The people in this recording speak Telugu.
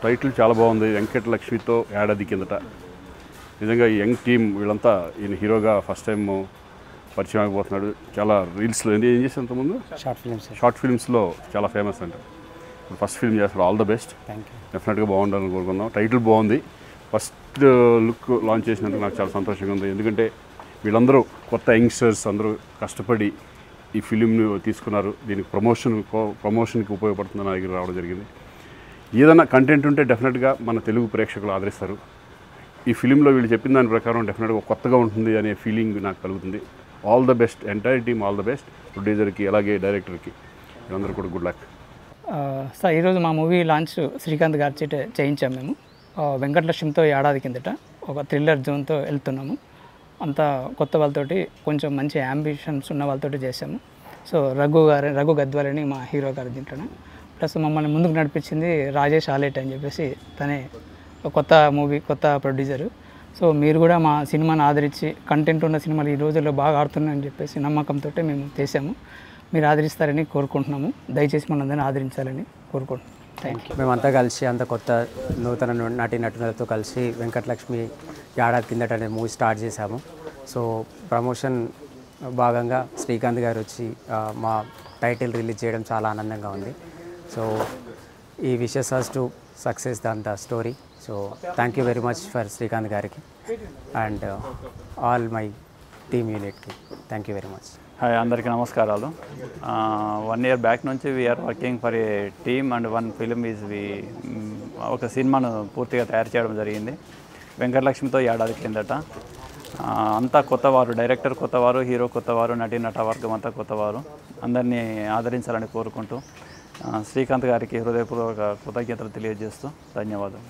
టైటిల్ చాలా బాగుంది. వెంకటలక్ష్మితో ఏడాది కిందట. నిజంగా ఈ యంగ్ టీమ్ వీళ్ళంతా ఈయన హీరోగా ఫస్ట్ టైం పరిచయం అయిపోతున్నాడు. చాలా రీల్స్లో ఏం చేసేంత ముందు షార్ట్ ఫిల్మ్స్లో చాలా ఫేమస్ అంట. ఫస్ట్ ఫిల్మ్ చేస్తారు. All the best. డెఫినెట్గా బాగుండాలని కోరుకుందాం. టైటిల్ బాగుంది. ఫస్ట్ లుక్ లాంచ్ చేసినందుకు నాకు చాలా సంతోషంగా ఉంది. ఎందుకంటే వీళ్ళందరూ కొత్త యంగ్స్టర్స్ అందరూ కష్టపడి ఈ ఫిలింని తీసుకున్నారు. దీనికి ప్రమోషన్కి ఉపయోగపడుతుందని దగ్గర రావడం జరిగింది. ఏదైనా కంటెంట్ ఉంటే డెఫినెట్గా మన తెలుగు ప్రేక్షకులు ఆదరిస్తారు. ఈ ఫిలింలో వీళ్ళు చెప్పిన దాని ప్రకారం డెఫినెట్గా కొత్తగా ఉంటుంది అనే ఫీలింగ్ నాకు కలుగుతుంది. All the best. Entire team all the best. ప్రొడ్యూసర్కి అలాగే డైరెక్టర్కి వీళ్ళందరూ కూడా గుడ్ లక్. సార్ ఈరోజు మా మూవీ లాంచ్ శ్రీకాంత్ గారి చేత చేయించాము. మేము వెంకటలక్ష్మితో ఏడాది కిందట ఒక థ్రిల్లర్ జోన్తో వెళ్తున్నాము. అంతా కొత్త వాళ్ళతోటి కొంచెం మంచి యాంబిషన్స్ ఉన్న వాళ్ళతోటి చేసాము. సో రఘు గద్వాలని మా హీరో గారు దీంట్లోనే. ప్లస్ మమ్మల్ని ముందుకు నడిపించింది రాజేష్ ఆలేట్ అని చెప్పేసి, తనే కొత్త మూవీ కొత్త ప్రొడ్యూసరు. సో మీరు కూడా మా సినిమాని ఆదరించి కంటెంట్ ఉన్న సినిమాలు ఈ రోజుల్లో బాగా ఆడుతున్నాయని చెప్పేసి నమ్మకంతో మేము చేసాము. మీరు ఆదరిస్తారని కోరుకుంటున్నాము. దయచేసి మనందరినీ ఆదరించాలని కోరుకుంటున్నాం. Thank you. మేమంతా కలిసి అంత కొత్త నూతన నటులతో కలిసి వెంకటలక్ష్మి ఏడాది కిందట అనే మూవీ స్టార్ట్ చేశాము. సో ప్రమోషన్ భాగంగా శ్రీకాంత్ గారు వచ్చి మా టైటిల్ రిలీజ్ చేయడం చాలా ఆనందంగా ఉంది. సో ఈ wishes as to success the story. So thank you very much for Srikanth గారికి అండ్ ఆల్ మై టీమ్ యూనిట్కి thank you very much. Hi, అందరికీ నమస్కారాలు. 1 year బ్యాక్ నుంచి we are working for a team and one film ఒక సినిమాను పూర్తిగా తయారు చేయడం జరిగింది. వెంకటలక్ష్మితో ఏడాది కిందట. అంతా కొత్తవారు, డైరెక్టర్ కొత్తవారు, హీరో కొత్తవారు, నటవర్గం అంతా కొత్తవారు. అందరినీ ఆదరించాలని కోరుకుంటూ శ్రీకాంత్ గారికి హృదయపూర్వక కృతజ్ఞతలు తెలియజేస్తూ ధన్యవాదాలు.